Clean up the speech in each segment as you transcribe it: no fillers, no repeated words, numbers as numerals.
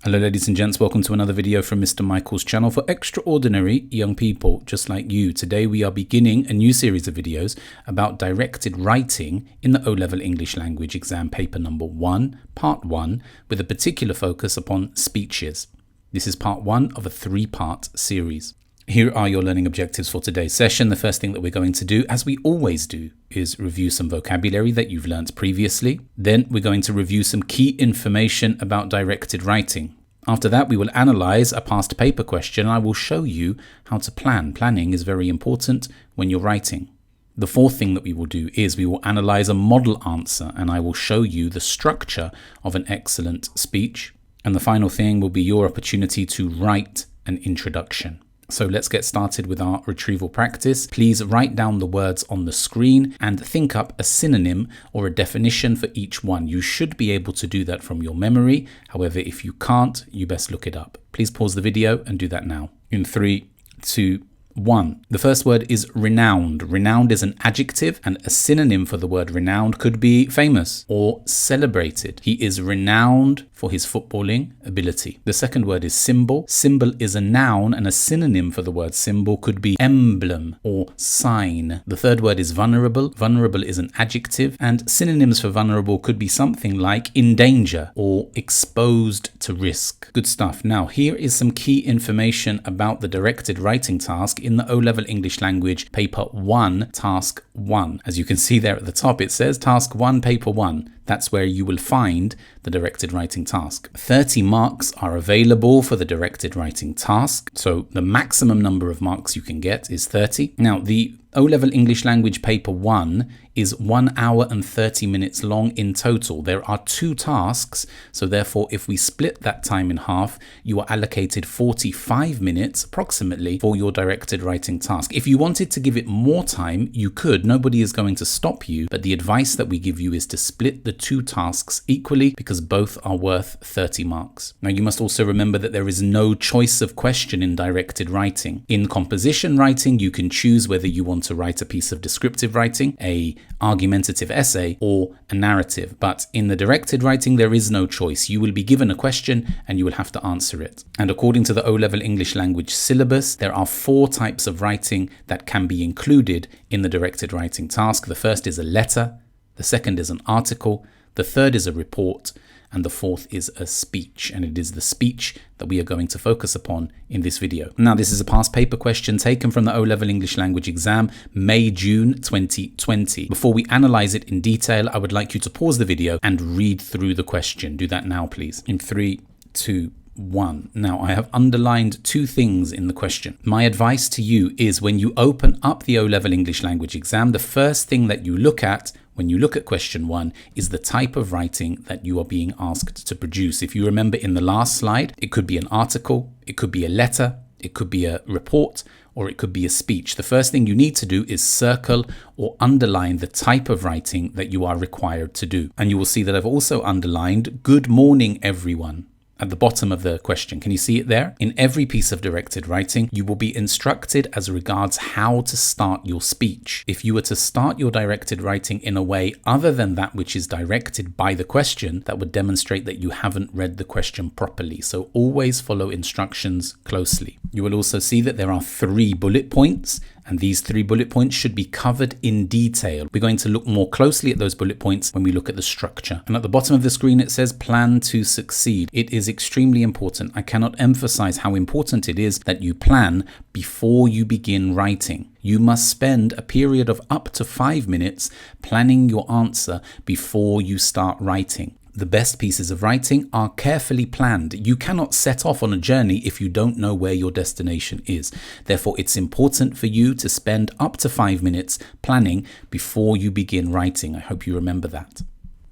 Hello ladies and gents, welcome to another video from Mr. Michael's channel for extraordinary young people just like you. Today we are beginning a new series of videos about directed writing in the O-Level English Language Exam paper number 1, part 1, with a particular focus upon speeches. This is part 1 of a 3-part series. Here are your learning objectives for today's session. The first thing that we're going to do, as we always do, is review some vocabulary that you've learnt previously. Then we're going to review some key information about directed writing. After that, we will analyze a past paper question and I will show you how to plan. Planning is very important when you're writing. The fourth thing that we will do is we will analyze a model answer and I will show you the structure of an excellent speech. And the final thing will be your opportunity to write an introduction. So let's get started with our retrieval practice. Please write down the words on the screen and think up a synonym or a definition for each one. You should be able to do that from your memory. However, if you can't, you best look it up. Please pause the video and do that now. In 3, 2, 1. The first word is renowned. Renowned is an adjective and a synonym for the word renowned could be famous or celebrated. He is renowned for his footballing ability. The second word is symbol. Symbol is a noun and a synonym for the word symbol could be emblem or sign. The third word is vulnerable. Vulnerable is an adjective and synonyms for vulnerable could be something like in danger or exposed to risk. Good stuff. Now here is some key information about the directed writing task in the O-Level English Language Paper 1, Task 1. As you can see there at the top, it says Task 1, Paper 1. That's where you will find the directed writing task. 30 marks are available for the directed writing task. So the maximum number of marks you can get is 30. Now, the O-Level English Language Paper 1 is 1 hour and 30 minutes long in total. There are 2 tasks, so therefore if we split that time in half, you are allocated 45 minutes approximately for your directed writing task. If you wanted to give it more time, you could. Nobody is going to stop you, but the advice that we give you is to split the 2 tasks equally because both are worth 30 marks. Now you must also remember that there is no choice of question in directed writing. In composition writing, you can choose whether you want to write a piece of descriptive writing, a argumentative essay, or a narrative. But in the directed writing, there is no choice. You will be given a question and you will have to answer it. And according to the O-Level English Language syllabus, there are 4 types of writing that can be included in the directed writing task. The first is a letter, the second is an article, the third is a report, and the fourth is a speech. And it is the speech that we are going to focus upon in this video. Now, this is a past paper question taken from the O-Level English Language Exam, May-June 2020. Before we analyze it in detail, I would like you to pause the video and read through the question. Do that now, please. In 3, 2, 1. Now, I have underlined 2 things in the question. My advice to you is when you open up the O-Level English Language Exam, the first thing that you look at when you look at question 1 is the type of writing that you are being asked to produce. If you remember in the last slide, it could be an article, it could be a letter, it could be a report, or it could be a speech. The first thing you need to do is circle or underline the type of writing that you are required to do. And you will see that I've also underlined good morning everyone at the bottom of the question. Can you see it there? In every piece of directed writing, you will be instructed as regards how to start your speech. If you were to start your directed writing in a way other than that which is directed by the question, that would demonstrate that you haven't read the question properly. So always follow instructions closely. You will also see that there are 3 bullet points, and these 3 bullet points should be covered in detail. We're going to look more closely at those bullet points when we look at the structure. And at the bottom of the screen, it says plan to succeed. It is extremely important. I cannot emphasize how important it is that you plan before you begin writing. You must spend a period of up to 5 minutes planning your answer before you start writing. The best pieces of writing are carefully planned. You cannot set off on a journey if you don't know where your destination is. Therefore, it's important for you to spend up to 5 minutes planning before you begin writing. I hope you remember that.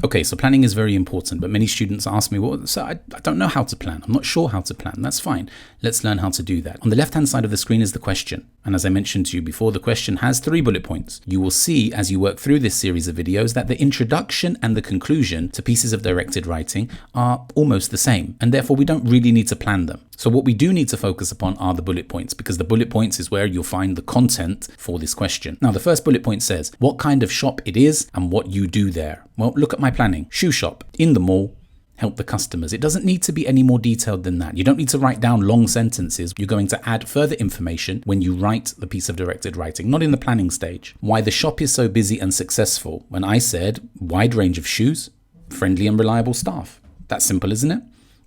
Okay, so planning is very important, but many students ask me, well, so I don't know how to plan. I'm not sure how to plan. That's fine. Let's learn how to do that. On the left-hand side of the screen is the question. And as I mentioned to you before, the question has 3 bullet points. You will see as you work through this series of videos that the introduction and the conclusion to pieces of directed writing are almost the same, and therefore we don't really need to plan them. So what we do need to focus upon are the bullet points, because the bullet points is where you'll find the content for this question. Now, the first bullet point says what kind of shop it is and what you do there. Well, look at my planning. Shoe shop, in the mall, help the customers. It doesn't need to be any more detailed than that. You don't need to write down long sentences. You're going to add further information when you write the piece of directed writing, not in the planning stage. Why the shop is so busy and successful. When I said wide range of shoes, friendly and reliable staff. That's simple, isn't it?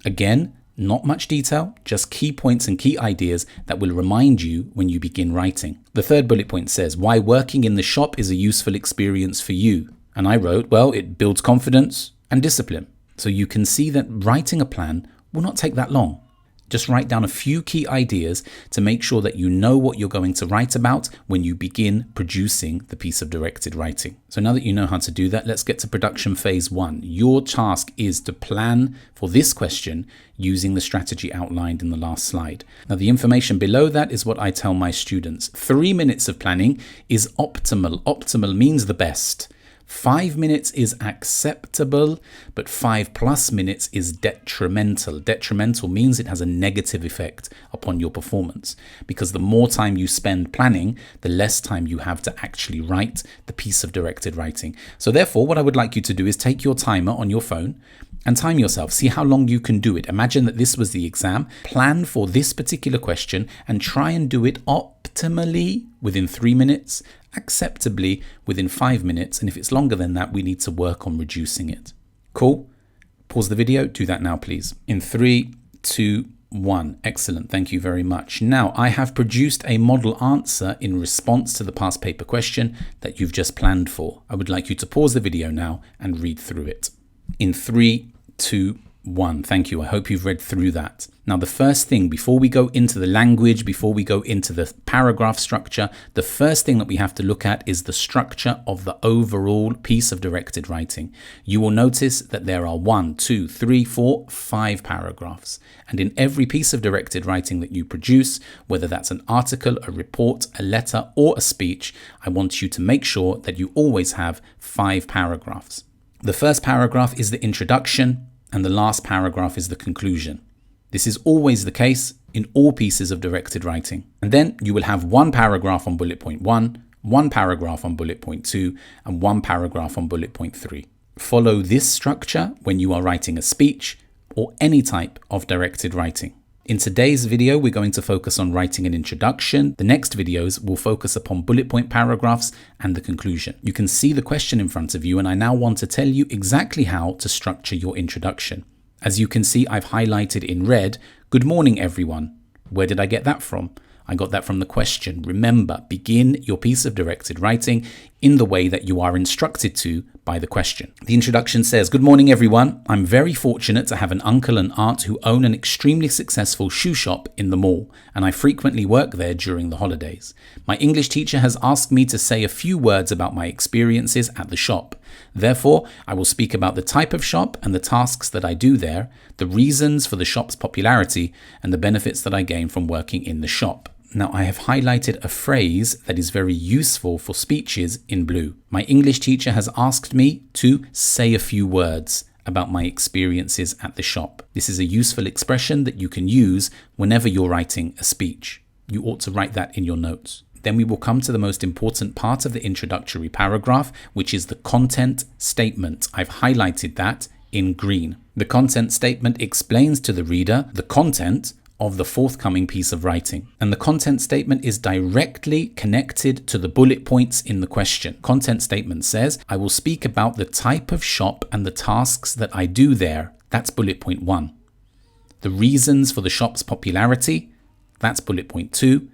Again, not much detail, just key points and key ideas that will remind you when you begin writing. The third bullet point says, why working in the shop is a useful experience for you. And I wrote, well, it builds confidence and discipline. So you can see that writing a plan will not take that long. Just write down a few key ideas to make sure that you know what you're going to write about when you begin producing the piece of directed writing. So now that you know how to do that, let's get to production phase 1. Your task is to plan for this question using the strategy outlined in the last slide. Now, the information below that is what I tell my students. 3 minutes of planning is optimal. Optimal means the best. 5 minutes is acceptable, but 5+ minutes is detrimental. Detrimental means it has a negative effect upon your performance, because the more time you spend planning, the less time you have to actually write the piece of directed writing. So therefore, what I would like you to do is take your timer on your phone and time yourself. See how long you can do it. Imagine that this was the exam. Plan for this particular question and try and do it optimally within 3 minutes, acceptably within 5 minutes, and if it's longer than that, we need to work on reducing it. Cool? Pause the video, do that now please. In 3, 2, 1. Excellent, thank you very much. Now I have produced a model answer in response to the past paper question that you've just planned for. I would like you to pause the video now and read through it. In 3, 2, 1. Thank you. I hope you've read through that. Now, the first thing, before we go into the language, before we go into the paragraph structure, the first thing that we have to look at is the structure of the overall piece of directed writing. You will notice that there are 1, 2, 3, 4, 5 paragraphs. And in every piece of directed writing that you produce, whether that's an article, a report, a letter, or a speech, I want you to make sure that you always have 5 paragraphs. The first paragraph is the introduction, and the last paragraph is the conclusion. This is always the case in all pieces of directed writing. And then you will have 1 paragraph on bullet point 1, 1 paragraph on bullet point 2, and 1 paragraph on bullet point 3. Follow this structure when you are writing a speech or any type of directed writing. In today's video, we're going to focus on writing an introduction. The next videos will focus upon bullet point paragraphs and the conclusion. You can see the question in front of you, and I now want to tell you exactly how to structure your introduction. As you can see, I've highlighted in red, "Good morning, everyone." Where did I get that from? I got that from the question. Remember, begin your piece of directed writing in the way that you are instructed to by the question. The introduction says, "Good morning, everyone. I'm very fortunate to have an uncle and aunt who own an extremely successful shoe shop in the mall, and I frequently work there during the holidays. My English teacher has asked me to say a few words about my experiences at the shop. Therefore, I will speak about the type of shop and the tasks that I do there, the reasons for the shop's popularity, and the benefits that I gain from working in the shop." Now, I have highlighted a phrase that is very useful for speeches in blue. My English teacher has asked me to say a few words about my experiences at the shop. This is a useful expression that you can use whenever you're writing a speech. You ought to write that in your notes. Then we will come to the most important part of the introductory paragraph, which is the content statement. I've highlighted that in green. The content statement explains to the reader the content of the forthcoming piece of writing. And the content statement is directly connected to the bullet points in the question. Content statement says, "I will speak about the type of shop and the tasks that I do there." That's bullet point 1. The reasons for the shop's popularity. That's bullet point 2.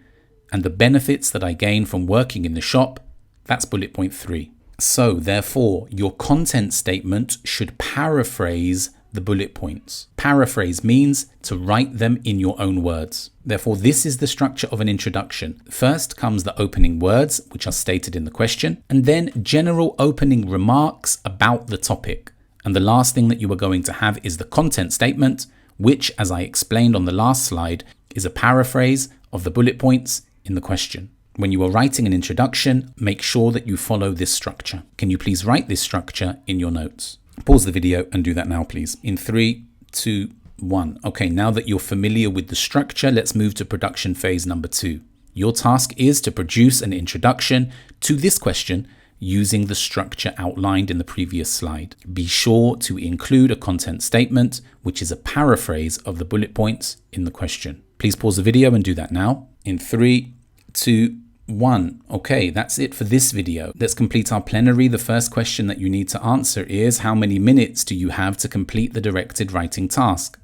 And the benefits that I gain from working in the shop. That's bullet point 3. So therefore, your content statement should paraphrase the bullet points. Paraphrase means to write them in your own words. Therefore, this is the structure of an introduction. First comes the opening words, which are stated in the question, and then general opening remarks about the topic. And the last thing that you are going to have is the content statement, which, as I explained on the last slide, is a paraphrase of the bullet points in the question. When you are writing an introduction, make sure that you follow this structure. Can you please write this structure in your notes? Pause the video and do that now, please. In 3, 2, 1. Okay, now that you're familiar with the structure, let's move to production phase number 2. Your task is to produce an introduction to this question using the structure outlined in the previous slide. Be sure to include a content statement, which is a paraphrase of the bullet points in the question. Please pause the video and do that now. In 3, 2, 1. Okay, that's it for this video. Let's complete our plenary. The first question that you need to answer is, how many minutes do you have to complete the directed writing task?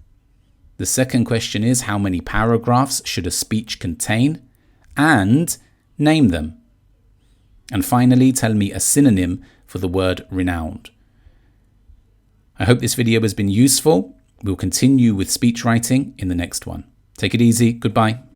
The second question is, how many paragraphs should a speech contain? And name them. And finally, tell me a synonym for the word renowned. I hope this video has been useful. We'll continue with speech writing in the next one. Take it easy. Goodbye.